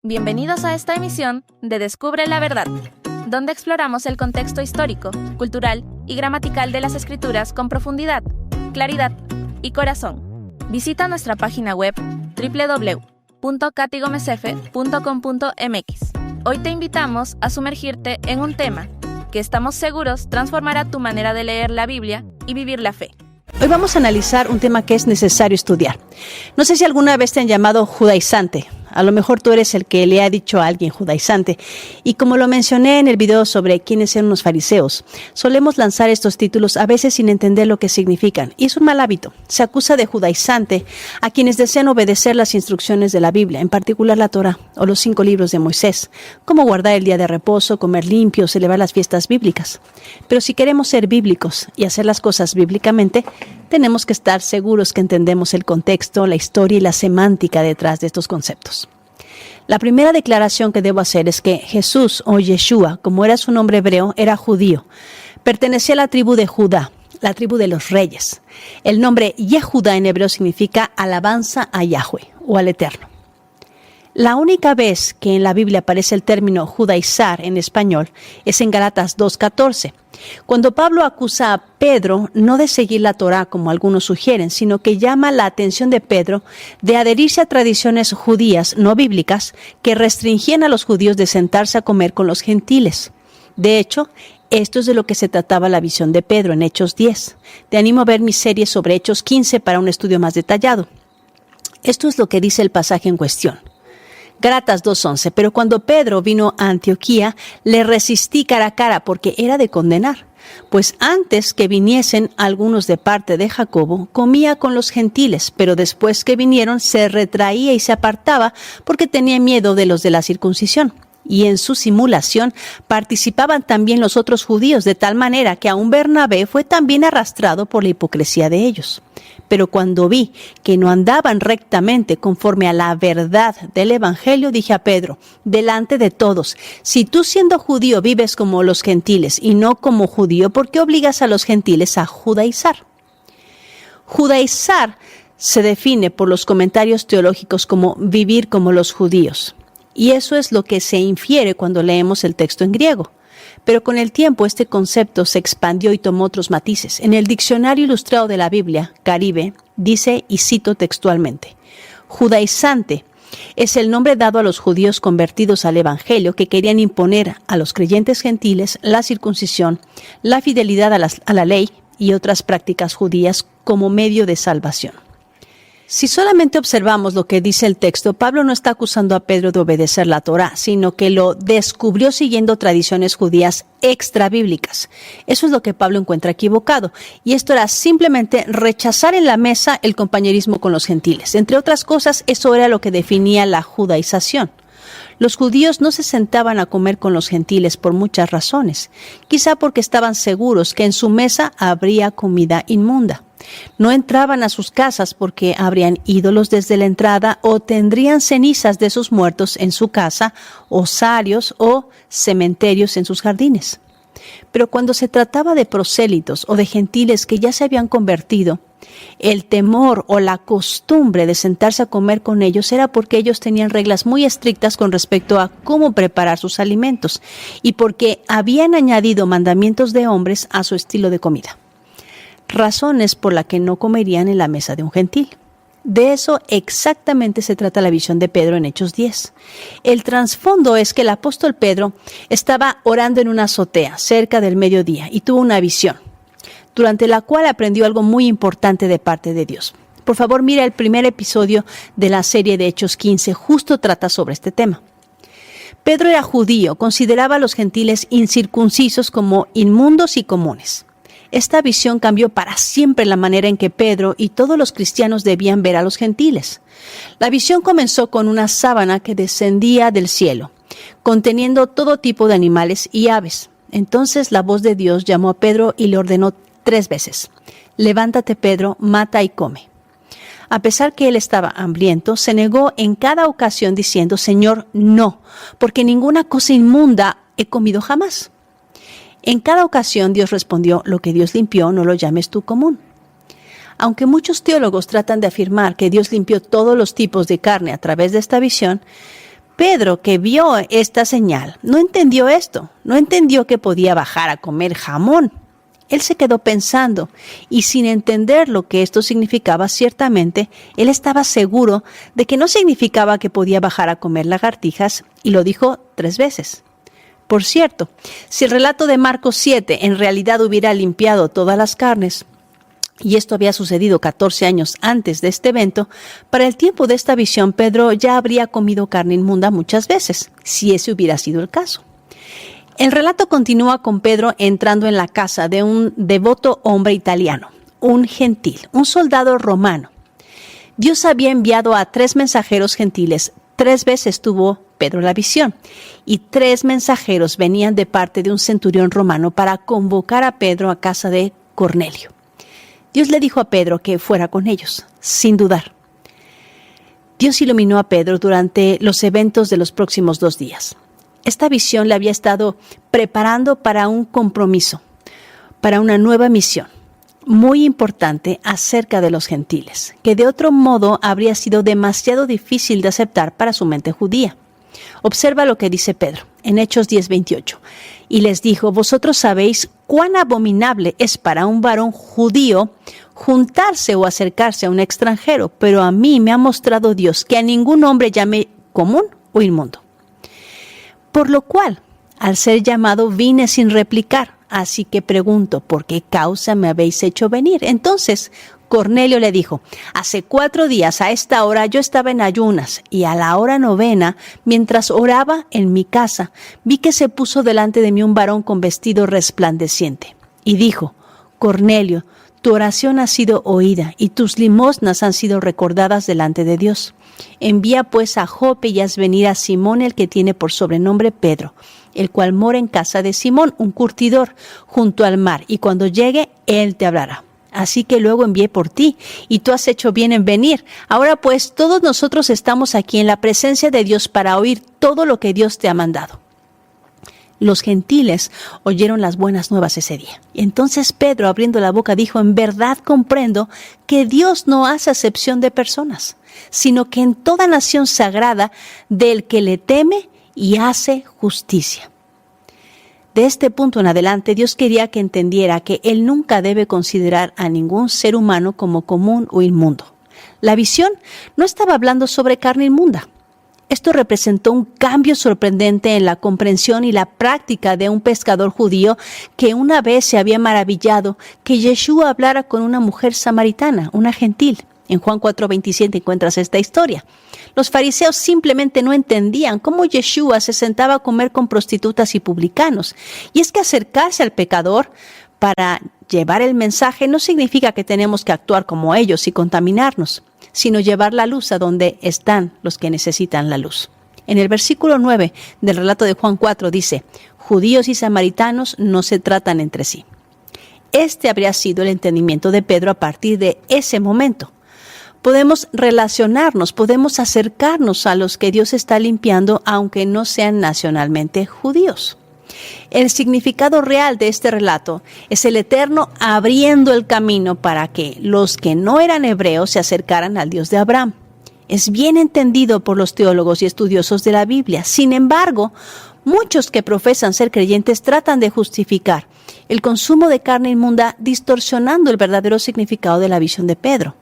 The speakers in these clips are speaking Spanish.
Bienvenidos a esta emisión de Descubre la Verdad, donde exploramos el contexto histórico, cultural y gramatical de las Escrituras con profundidad, claridad y corazón. Visita nuestra página web www.katigomesf.com.mx. Hoy te invitamos a sumergirte en un tema que estamos seguros transformará tu manera de leer la Biblia y vivir la fe. Hoy vamos a analizar un tema que es necesario estudiar. No sé si alguna vez te han llamado judaizante. A lo mejor tú eres el que le ha dicho a alguien judaizante. Y como lo mencioné en el video sobre quiénes eran los fariseos, solemos lanzar estos títulos a veces sin entender lo que significan. Y es un mal hábito. Se acusa de judaizante a quienes desean obedecer las instrucciones de la Biblia, en particular la Torá o los 5 libros de Moisés, como guardar el día de reposo, comer limpio, celebrar las fiestas bíblicas. Pero si queremos ser bíblicos y hacer las cosas bíblicamente, tenemos que estar seguros que entendemos el contexto, la historia y la semántica detrás de estos conceptos. La primera declaración que debo hacer es que Jesús, o Yeshua, como era su nombre hebreo, era judío. Pertenecía a la tribu de Judá, la tribu de los reyes. El nombre Yehudá en hebreo significa alabanza a Yahweh o al Eterno. La única vez que en la Biblia aparece el término judaizar en español es en Gálatas 2:14, cuando Pablo acusa a Pedro no de seguir la Torá como algunos sugieren, sino que llama la atención de Pedro de adherirse a tradiciones judías no bíblicas que restringían a los judíos de sentarse a comer con los gentiles. De hecho, esto es de lo que se trataba la visión de Pedro en Hechos 10. Te animo a ver mi serie sobre Hechos 15 para un estudio más detallado. Esto es lo que dice el pasaje en cuestión. Gálatas 2:11, pero cuando Pedro vino a Antioquía, le resistí cara a cara porque era de condenar. Pues antes que viniesen algunos de parte de Jacobo, comía con los gentiles, pero después que vinieron se retraía y se apartaba porque tenía miedo de los de la circuncisión. Y en su simulación participaban también los otros judíos, de tal manera que aun Bernabé fue también arrastrado por la hipocresía de ellos. Pero cuando vi que no andaban rectamente conforme a la verdad del Evangelio, dije a Pedro, delante de todos, si tú siendo judío vives como los gentiles y no como judío, ¿por qué obligas a los gentiles a judaizar? Judaizar se define por los comentarios teológicos como vivir como los judíos. Y eso es lo que se infiere cuando leemos el texto en griego. Pero con el tiempo este concepto se expandió y tomó otros matices. En el Diccionario Ilustrado de la Biblia, Caribe, dice, y cito textualmente, judaizante es el nombre dado a los judíos convertidos al Evangelio que querían imponer a los creyentes gentiles la circuncisión, la fidelidad a la ley y otras prácticas judías como medio de salvación. Si solamente observamos lo que dice el texto, Pablo no está acusando a Pedro de obedecer la Torá, sino que lo descubrió siguiendo tradiciones judías extrabíblicas. Eso es lo que Pablo encuentra equivocado. Y esto era simplemente rechazar en la mesa el compañerismo con los gentiles. Entre otras cosas, eso era lo que definía la judaización. Los judíos no se sentaban a comer con los gentiles por muchas razones. Quizá porque estaban seguros que en su mesa habría comida inmunda. No entraban a sus casas porque habrían ídolos desde la entrada o tendrían cenizas de sus muertos en su casa, osarios o cementerios en sus jardines. Pero cuando se trataba de prosélitos o de gentiles que ya se habían convertido, el temor o la costumbre de sentarse a comer con ellos era porque ellos tenían reglas muy estrictas con respecto a cómo preparar sus alimentos y porque habían añadido mandamientos de hombres a su estilo de comida. Razones por las que no comerían en la mesa de un gentil. De eso exactamente se trata la visión de Pedro en Hechos 10. El trasfondo es que el apóstol Pedro estaba orando en una azotea cerca del mediodía y tuvo una visión, durante la cual aprendió algo muy importante de parte de Dios. Por favor, mira el primer episodio de la serie de Hechos 15, justo trata sobre este tema. Pedro era judío, consideraba a los gentiles incircuncisos como inmundos y comunes. Esta visión cambió para siempre la manera en que Pedro y todos los cristianos debían ver a los gentiles. La visión comenzó con una sábana que descendía del cielo, conteniendo todo tipo de animales y aves. Entonces la voz de Dios llamó a Pedro y le ordenó 3 veces, levántate Pedro, mata y come. A pesar que él estaba hambriento, se negó en cada ocasión diciendo, Señor, no, porque ninguna cosa inmunda he comido jamás. En cada ocasión Dios respondió, lo que Dios limpió no lo llames tú común. Aunque muchos teólogos tratan de afirmar que Dios limpió todos los tipos de carne a través de esta visión, Pedro, que vio esta señal, no entendió esto, no entendió que podía bajar a comer jamón. Él se quedó pensando y sin entender lo que esto significaba, ciertamente, él estaba seguro de que no significaba que podía bajar a comer lagartijas y lo dijo 3 veces. Por cierto, si el relato de Marcos 7 en realidad hubiera limpiado todas las carnes, y esto había sucedido 14 años antes de este evento, para el tiempo de esta visión Pedro ya habría comido carne inmunda muchas veces, si ese hubiera sido el caso. El relato continúa con Pedro entrando en la casa de un devoto hombre italiano, un gentil, un soldado romano. Dios había enviado a 3 mensajeros gentiles. 3 veces tuvo Pedro la visión, y 3 mensajeros venían de parte de un centurión romano para convocar a Pedro a casa de Cornelio. Dios le dijo a Pedro que fuera con ellos, sin dudar. Dios iluminó a Pedro durante los eventos de los próximos 2 días. Esta visión le había estado preparando para un compromiso, para una nueva misión, muy importante acerca de los gentiles, que de otro modo habría sido demasiado difícil de aceptar para su mente judía. Observa lo que dice Pedro en Hechos 10:28. Y les dijo: vosotros sabéis cuán abominable es para un varón judío juntarse o acercarse a un extranjero, pero a mí me ha mostrado Dios que a ningún hombre llame común o inmundo. Por lo cual, al ser llamado, vine sin replicar. Así que pregunto, ¿por qué causa me habéis hecho venir? Entonces Cornelio le dijo: hace 4 días a esta hora yo estaba en ayunas, y a la hora 9, mientras oraba en mi casa, vi que se puso delante de mí un varón con vestido resplandeciente. Y dijo: Cornelio, tu oración ha sido oída, y tus limosnas han sido recordadas delante de Dios. Envía pues a Jope y haz venir a Simón, el que tiene por sobrenombre Pedro, el cual mora en casa de Simón, un curtidor, junto al mar, y cuando llegue, él te hablará. Así que luego envié por ti, y tú has hecho bien en venir. Ahora pues, todos nosotros estamos aquí en la presencia de Dios para oír todo lo que Dios te ha mandado. Los gentiles oyeron las buenas nuevas ese día. Entonces Pedro, abriendo la boca, dijo: en verdad comprendo que Dios no hace acepción de personas, sino que en toda nación sagrada del que le teme y hace justicia. De este punto en adelante, Dios quería que entendiera que Él nunca debe considerar a ningún ser humano como común o inmundo. La visión no estaba hablando sobre carne inmunda. Esto representó un cambio sorprendente en la comprensión y la práctica de un pescador judío que una vez se había maravillado que Yeshua hablara con una mujer samaritana, una gentil. En Juan 4:27 encuentras esta historia. Los fariseos simplemente no entendían cómo Yeshua se sentaba a comer con prostitutas y publicanos. Y es que acercarse al pecador para llevar el mensaje no significa que tenemos que actuar como ellos y contaminarnos, sino llevar la luz a donde están los que necesitan la luz. En el versículo 9 del relato de Juan 4 dice: judíos y samaritanos no se tratan entre sí. Este habría sido el entendimiento de Pedro a partir de ese momento. Podemos relacionarnos, podemos acercarnos a los que Dios está limpiando, aunque no sean nacionalmente judíos. El significado real de este relato es el Eterno abriendo el camino para que los que no eran hebreos se acercaran al Dios de Abraham. Es bien entendido por los teólogos y estudiosos de la Biblia. Sin embargo, muchos que profesan ser creyentes tratan de justificar el consumo de carne inmunda distorsionando el verdadero significado de la visión de Pedro.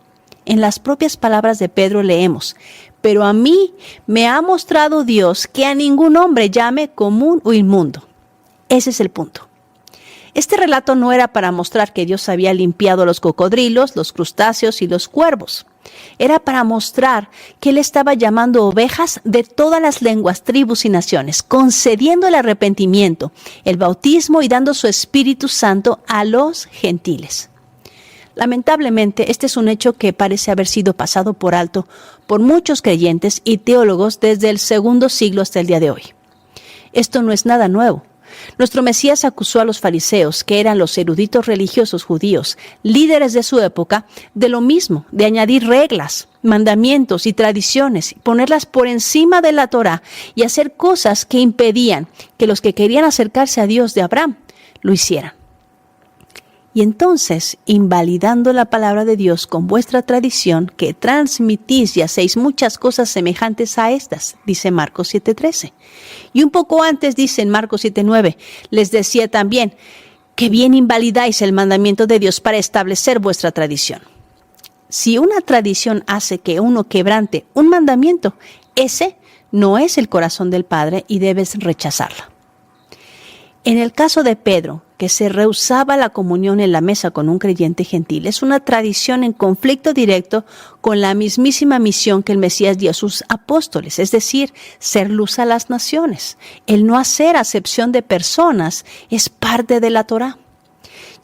En las propias palabras de Pedro leemos: pero a mí me ha mostrado Dios que a ningún hombre llame común o inmundo. Ese es el punto. Este relato no era para mostrar que Dios había limpiado los cocodrilos, los crustáceos y los cuervos. Era para mostrar que Él estaba llamando ovejas de todas las lenguas, tribus y naciones, concediendo el arrepentimiento, el bautismo y dando su Espíritu Santo a los gentiles. Lamentablemente, este es un hecho que parece haber sido pasado por alto por muchos creyentes y teólogos desde el segundo siglo hasta el día de hoy. Esto no es nada nuevo. Nuestro Mesías acusó a los fariseos, que eran los eruditos religiosos judíos, líderes de su época, de lo mismo, de añadir reglas, mandamientos y tradiciones, ponerlas por encima de la Torá y hacer cosas que impedían que los que querían acercarse a Dios de Abraham lo hicieran. Y entonces, invalidando la palabra de Dios con vuestra tradición, que transmitís y hacéis muchas cosas semejantes a estas, dice Marcos 7:13. Y un poco antes dice en Marcos 7:9, les decía también, que bien invalidáis el mandamiento de Dios para establecer vuestra tradición. Si una tradición hace que uno quebrante un mandamiento, ese no es el corazón del Padre y debes rechazarla. En el caso de Pedro, que se rehusaba la comunión en la mesa con un creyente gentil, es una tradición en conflicto directo con la mismísima misión que el Mesías dio a sus apóstoles, es decir, ser luz a las naciones. El no hacer acepción de personas es parte de la Torá.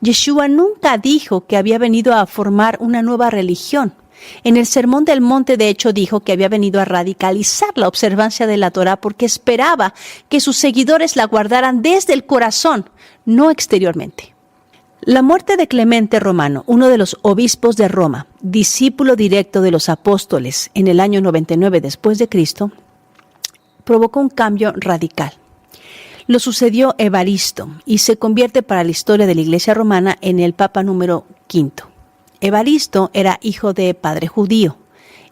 Yeshua nunca dijo que había venido a formar una nueva religión. En el Sermón del Monte, de hecho, dijo que había venido a radicalizar la observancia de la Torá porque esperaba que sus seguidores la guardaran desde el corazón, no exteriormente. La muerte de Clemente Romano, uno de los obispos de Roma, discípulo directo de los apóstoles en el año 99 después de Cristo, provocó un cambio radical. Lo sucedió Evaristo y se convierte para la historia de la Iglesia romana en el Papa número 5. Evaristo era hijo de padre judío.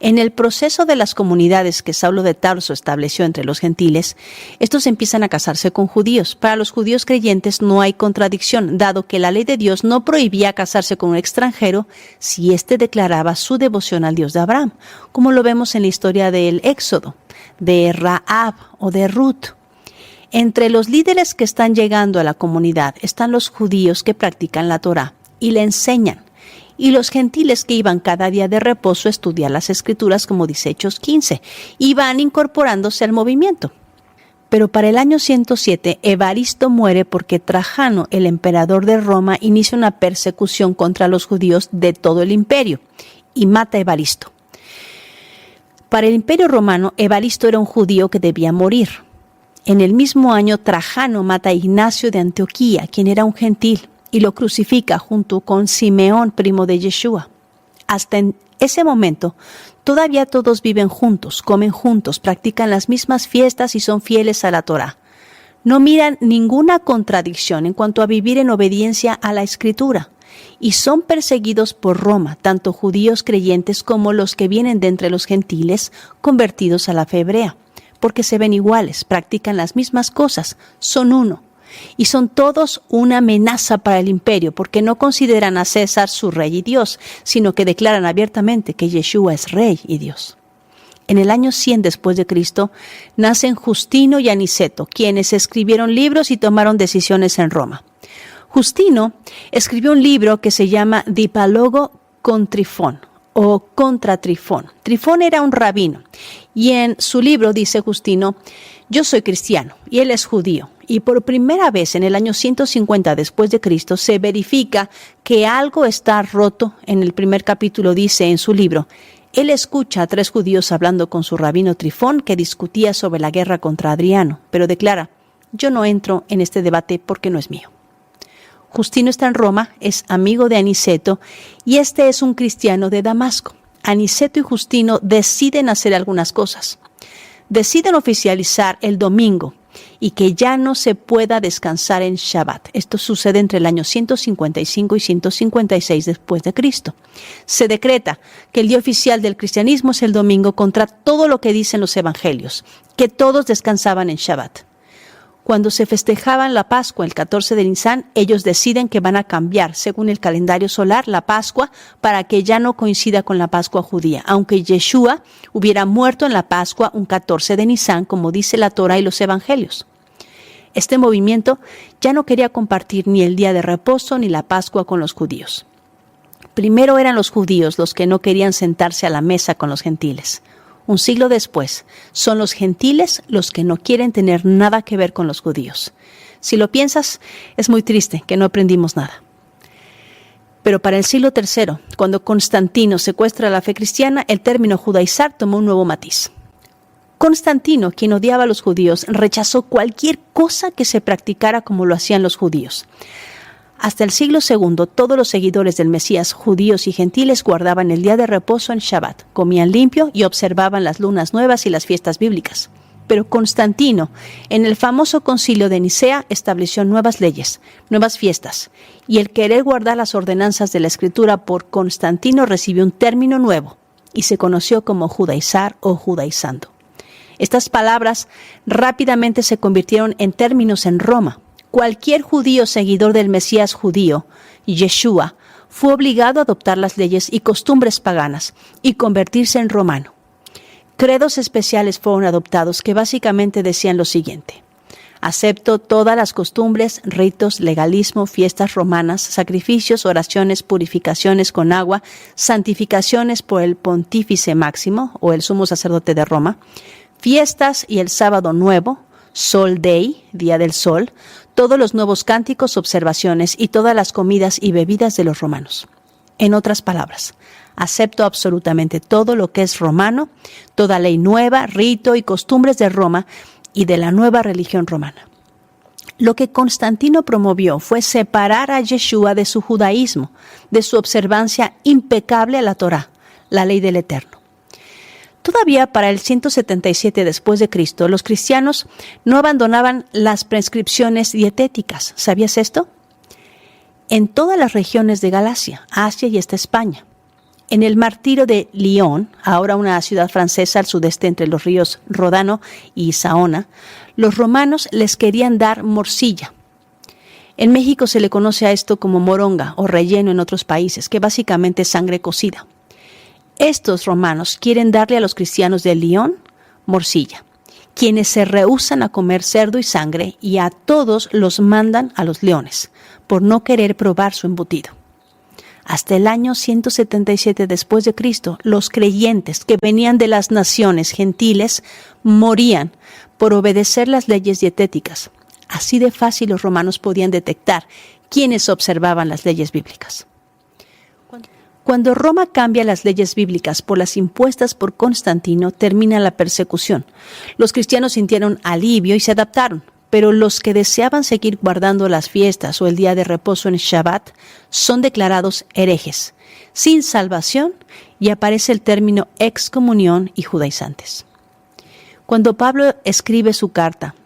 En el proceso de las comunidades que Saulo de Tarso estableció entre los gentiles, estos empiezan a casarse con judíos. Para los judíos creyentes no hay contradicción, dado que la ley de Dios no prohibía casarse con un extranjero si éste declaraba su devoción al Dios de Abraham, como lo vemos en la historia del Éxodo, de Rahab o de Ruth. Entre los líderes que están llegando a la comunidad están los judíos que practican la Torá y le enseñan, y los gentiles que iban cada día de reposo a estudiar las Escrituras, como dice Hechos 15, y van incorporándose al movimiento. Pero para el año 107, Evaristo muere porque Trajano, el emperador de Roma, inicia una persecución contra los judíos de todo el imperio y mata a Evaristo. Para el imperio romano, Evaristo era un judío que debía morir. En el mismo año, Trajano mata a Ignacio de Antioquía, quien era un gentil, y lo crucifica junto con Simeón, primo de Yeshua. Hasta en ese momento, todavía todos viven juntos, comen juntos, practican las mismas fiestas y son fieles a la Torá. No miran ninguna contradicción en cuanto a vivir en obediencia a la Escritura, y son perseguidos por Roma, tanto judíos creyentes como los que vienen de entre los gentiles convertidos a la fe hebrea, porque se ven iguales, practican las mismas cosas, son uno. Y son todos una amenaza para el imperio, porque no consideran a César su rey y Dios, sino que declaran abiertamente que Yeshua es rey y Dios. En el año 100 después de Cristo, nacen Justino y Aniceto, quienes escribieron libros y tomaron decisiones en Roma. Justino escribió un libro que se llama Dipálogo con Trifón, o contra Trifón. Trifón era un rabino, y en su libro dice Justino, yo soy cristiano, y él es judío. Y por primera vez en el año 150 después de Cristo se verifica que algo está roto. En el primer capítulo dice en su libro, él escucha a 3 judíos hablando con su rabino Trifón que discutía sobre la guerra contra Adriano, pero declara, yo no entro en este debate porque no es mío. Justino está en Roma, es amigo de Aniceto y este es un cristiano de Damasco. Aniceto y Justino deciden hacer algunas cosas. Deciden oficializar el domingo y que ya no se pueda descansar en Shabbat. Esto sucede entre el año 155 y 156 después de Cristo. Se decreta que el día oficial del cristianismo es el domingo contra todo lo que dicen los evangelios, que todos descansaban en Shabbat. Cuando se festejaban la Pascua el 14 de Nisan, ellos deciden que van a cambiar, según el calendario solar, la Pascua para que ya no coincida con la Pascua judía, aunque Yeshua hubiera muerto en la Pascua un 14 de Nisan, como dice la Torá y los Evangelios. Este movimiento ya no quería compartir ni el día de reposo ni la Pascua con los judíos. Primero eran los judíos los que no querían sentarse a la mesa con los gentiles. Un siglo después, son los gentiles los que no quieren tener nada que ver con los judíos. Si lo piensas, es muy triste que no aprendimos nada. Pero para el siglo III, cuando Constantino secuestra la fe cristiana, el término judaizar tomó un nuevo matiz. Constantino, quien odiaba a los judíos, rechazó cualquier cosa que se practicara como lo hacían los judíos. Hasta el siglo II, todos los seguidores del Mesías, judíos y gentiles, guardaban el día de reposo en Shabbat, comían limpio y observaban las lunas nuevas y las fiestas bíblicas. Pero Constantino, en el famoso concilio de Nicea, estableció nuevas leyes, nuevas fiestas, y el querer guardar las ordenanzas de la Escritura por Constantino recibió un término nuevo y se conoció como judaizar o judaizando. Estas palabras rápidamente se convirtieron en términos en Roma. Cualquier judío seguidor del Mesías judío, Yeshua, fue obligado a adoptar las leyes y costumbres paganas y convertirse en romano. Credos especiales fueron adoptados que básicamente decían lo siguiente: acepto todas las costumbres, ritos, legalismo, fiestas romanas, sacrificios, oraciones, purificaciones con agua, santificaciones por el pontífice máximo o el sumo sacerdote de Roma, fiestas y el sábado nuevo, Sol Dei, día del sol, todos los nuevos cánticos, observaciones y todas las comidas y bebidas de los romanos. En otras palabras, acepto absolutamente todo lo que es romano, toda ley nueva, rito y costumbres de Roma y de la nueva religión romana. Lo que Constantino promovió fue separar a Yeshua de su judaísmo, de su observancia impecable a la Torá, la ley del Eterno. Todavía para el 177 después de Cristo, los cristianos no abandonaban las prescripciones dietéticas. ¿Sabías esto? En todas las regiones de Galacia, Asia y hasta España. En el martirio de Lyon, ahora una ciudad francesa al sudeste entre los ríos Ródano y Saona, los romanos les querían dar morcilla. En México se le conoce a esto como moronga o relleno en otros países, que básicamente es sangre cocida. Estos romanos quieren darle a los cristianos de Lyon morcilla, quienes se rehúsan a comer cerdo y sangre, y a todos los mandan a los leones, por no querer probar su embutido. Hasta el año 177 después de Cristo, los creyentes que venían de las naciones gentiles morían por obedecer las leyes dietéticas. Así de fácil los romanos podían detectar quiénes observaban las leyes bíblicas. Cuando Roma cambia las leyes bíblicas por las impuestas por Constantino, termina la persecución. Los cristianos sintieron alivio y se adaptaron, pero los que deseaban seguir guardando las fiestas o el día de reposo en Shabbat son declarados herejes, sin salvación, y aparece el término excomunión y judaizantes. Cuando Pablo escribe su carta,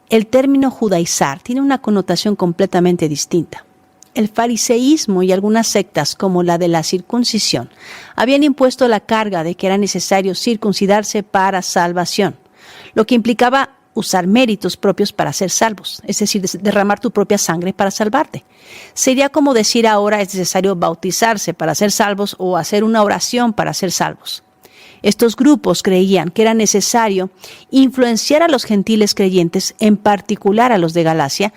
el término judaizar tiene una connotación completamente distinta. El fariseísmo y algunas sectas, como la de la circuncisión, habían impuesto la carga de que era necesario circuncidarse para salvación, lo que implicaba usar méritos propios para ser salvos, es decir, derramar tu propia sangre para salvarte. Sería como decir ahora es necesario bautizarse para ser salvos o hacer una oración para ser salvos. Estos grupos creían que era necesario influenciar a los gentiles creyentes, en particular a los de Galacia,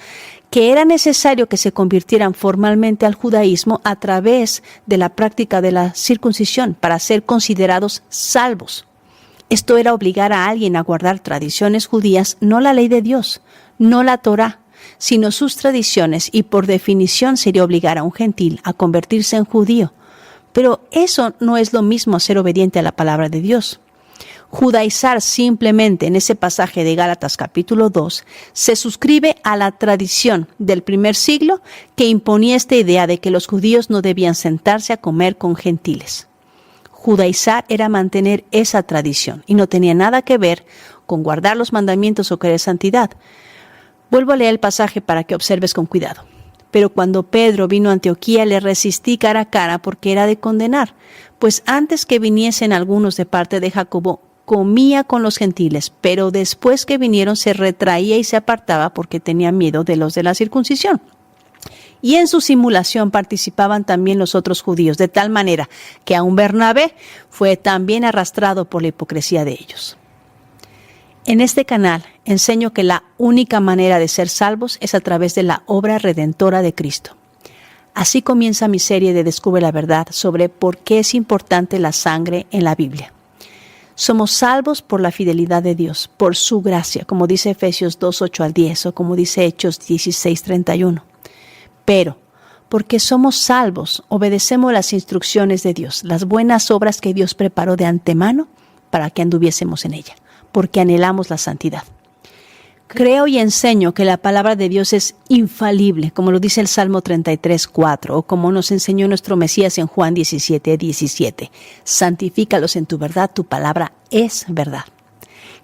que era necesario que se convirtieran formalmente al judaísmo a través de la práctica de la circuncisión para ser considerados salvos. Esto era obligar a alguien a guardar tradiciones judías, no la ley de Dios, no la Torá, sino sus tradiciones, y por definición sería obligar a un gentil a convertirse en judío. Pero eso no es lo mismo a ser obediente a la palabra de Dios. Judaizar simplemente en ese pasaje de Gálatas capítulo 2 se suscribe a la tradición del primer siglo que imponía esta idea de que los judíos no debían sentarse a comer con gentiles. Judaizar era mantener esa tradición y no tenía nada que ver con guardar los mandamientos o querer santidad. Vuelvo a leer el pasaje para que observes con cuidado. Pero cuando Pedro vino a Antioquía le resistí cara a cara porque era de condenar, pues antes que viniesen algunos de parte de Jacobo, comía con los gentiles, pero después que vinieron se retraía y se apartaba porque tenía miedo de los de la circuncisión. Y en su simulación participaban también los otros judíos, de tal manera que aun Bernabé fue también arrastrado por la hipocresía de ellos. En este canal enseño que la única manera de ser salvos es a través de la obra redentora de Cristo. Así comienza mi serie de Descubre la Verdad sobre por qué es importante la sangre en la Biblia. Somos salvos por la fidelidad de Dios, por su gracia, como dice Efesios 2, 8 al 10, o como dice Hechos 16, 31. Pero, porque somos salvos, obedecemos las instrucciones de Dios, las buenas obras que Dios preparó de antemano para que anduviésemos en ella, porque anhelamos la santidad. Creo y enseño que la palabra de Dios es infalible, como lo dice el Salmo 33, 4, o como nos enseñó nuestro Mesías en Juan 17, 17. Santifícalos en tu verdad, tu palabra es verdad.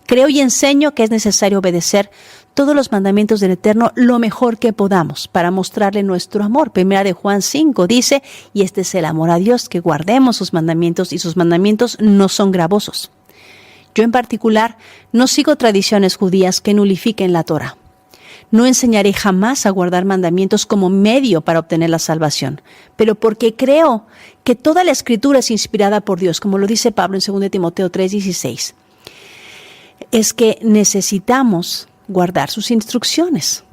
Creo y enseño que es necesario obedecer todos los mandamientos del Eterno lo mejor que podamos para mostrarle nuestro amor. Primera de Juan 5 dice, y este es el amor a Dios, que guardemos sus mandamientos y sus mandamientos no son gravosos. Yo en particular no sigo tradiciones judías que nulifiquen la Torah. No enseñaré jamás a guardar mandamientos como medio para obtener la salvación, pero porque creo que toda la Escritura es inspirada por Dios, como lo dice Pablo en 2 Timoteo 3:16. Es que necesitamos guardar sus instrucciones.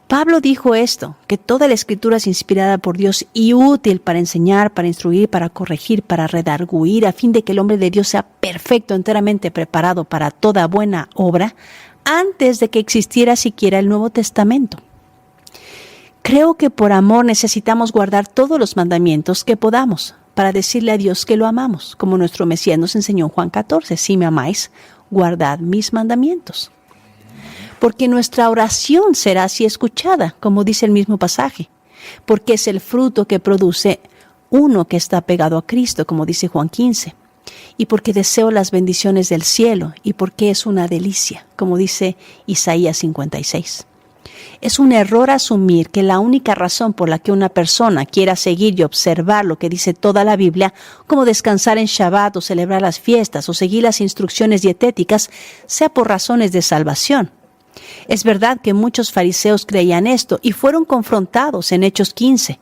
Pablo dijo esto, que toda la Escritura es inspirada por Dios y útil para enseñar, para instruir, para corregir, para redarguir, a fin de que el hombre de Dios sea perfecto, enteramente preparado para toda buena obra, antes de que existiera siquiera el Nuevo Testamento. Creo que por amor necesitamos guardar todos los mandamientos que podamos, para decirle a Dios que lo amamos, como nuestro Mesías nos enseñó en Juan 14, si me amáis, guardad mis mandamientos. Porque nuestra oración será así escuchada, como dice el mismo pasaje, porque es el fruto que produce uno que está pegado a Cristo, como dice Juan 15, y porque deseo las bendiciones del cielo, y porque es una delicia, como dice Isaías 56. Es un error asumir que la única razón por la que una persona quiera seguir y observar lo que dice toda la Biblia, como descansar en Shabbat o celebrar las fiestas o seguir las instrucciones dietéticas, sea por razones de salvación. Es verdad que muchos fariseos creían esto y fueron confrontados en Hechos 15,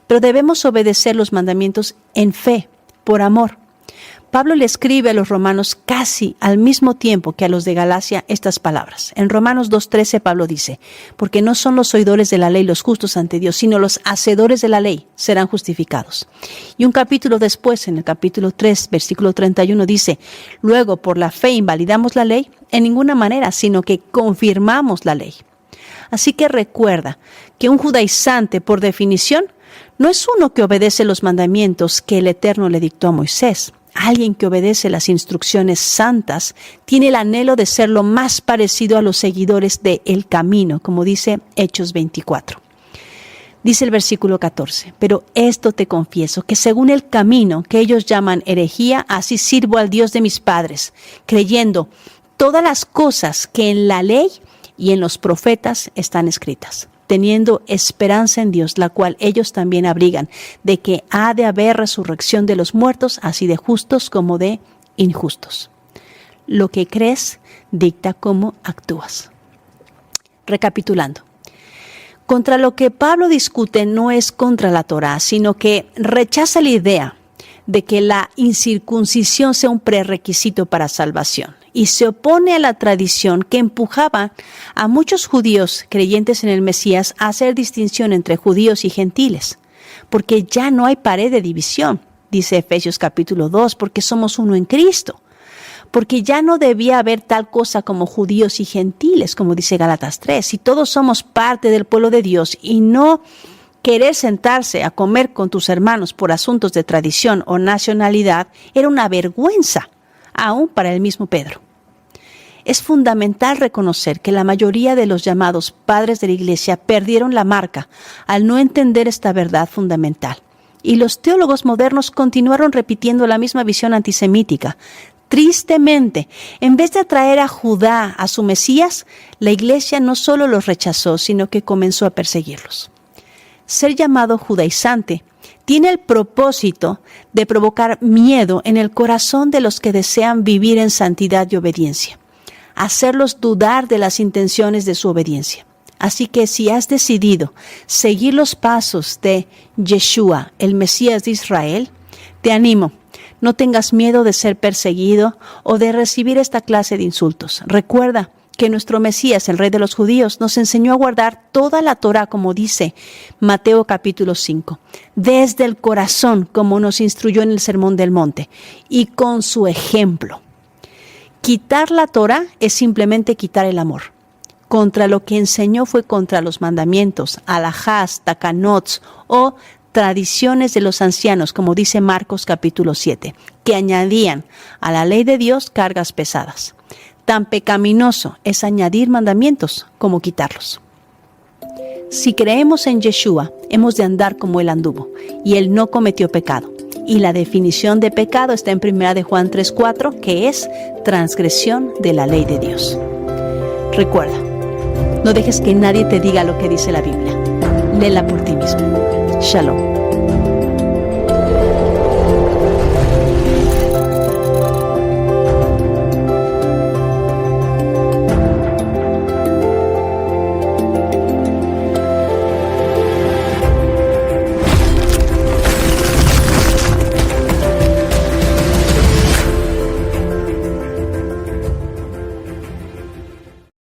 pero debemos obedecer los mandamientos en fe, por amor. Pablo le escribe a los romanos casi al mismo tiempo que a los de Galacia estas palabras. En Romanos 2:13 Pablo dice, porque no son los oidores de la ley los justos ante Dios, sino los hacedores de la ley serán justificados. Y un capítulo después, en el capítulo 3, versículo 31 dice, luego por la fe invalidamos la ley, en ninguna manera, sino que confirmamos la ley. Así que recuerda que un judaizante, por definición, no es uno que obedece los mandamientos que el Eterno le dictó a Moisés. Alguien que obedece las instrucciones santas tiene el anhelo de ser lo más parecido a los seguidores de El Camino, como dice Hechos 24. Dice el versículo 14, pero esto te confieso, que según el camino que ellos llaman herejía, así sirvo al Dios de mis padres, creyendo todas las cosas que en la ley y en los profetas están escritas, teniendo esperanza en Dios, la cual ellos también abrigan, de que ha de haber resurrección de los muertos, así de justos como de injustos. Lo que crees dicta cómo actúas. Recapitulando. Contra lo que Pablo discute no es contra la Torá, sino que rechaza la idea de que la incircuncisión sea un prerequisito para salvación. Y se opone a la tradición que empujaba a muchos judíos creyentes en el Mesías a hacer distinción entre judíos y gentiles, porque ya no hay pared de división, dice Efesios capítulo 2, porque somos uno en Cristo, porque ya no debía haber tal cosa como judíos y gentiles, como dice Gálatas 3, y todos somos parte del pueblo de Dios, y no querer sentarse a comer con tus hermanos por asuntos de tradición o nacionalidad era una vergüenza, aún para el mismo Pedro. Es fundamental reconocer que la mayoría de los llamados padres de la Iglesia perdieron la marca al no entender esta verdad fundamental. Y los teólogos modernos continuaron repitiendo la misma visión antisemítica. Tristemente, en vez de atraer a Judá a su Mesías, la Iglesia no solo los rechazó, sino que comenzó a perseguirlos. Ser llamado judaizante tiene el propósito de provocar miedo en el corazón de los que desean vivir en santidad y obediencia, hacerlos dudar de las intenciones de su obediencia. Así que si has decidido seguir los pasos de Yeshua, el Mesías de Israel, te animo, no tengas miedo de ser perseguido o de recibir esta clase de insultos. Recuerda que nuestro Mesías, el Rey de los Judíos, nos enseñó a guardar toda la Torá, como dice Mateo capítulo 5, desde el corazón, como nos instruyó en el Sermón del Monte, y con su ejemplo. Quitar la Torá es simplemente quitar el amor. Contra lo que enseñó fue contra los mandamientos, alajás, takanots o tradiciones de los ancianos, como dice Marcos capítulo 7, que añadían a la ley de Dios cargas pesadas. Tan pecaminoso es añadir mandamientos como quitarlos. Si creemos en Yeshua, hemos de andar como Él anduvo, y Él no cometió pecado. Y la definición de pecado está en 1 de Juan 3:4, que es transgresión de la ley de Dios. Recuerda, no dejes que nadie te diga lo que dice la Biblia. Léela por ti mismo. Shalom.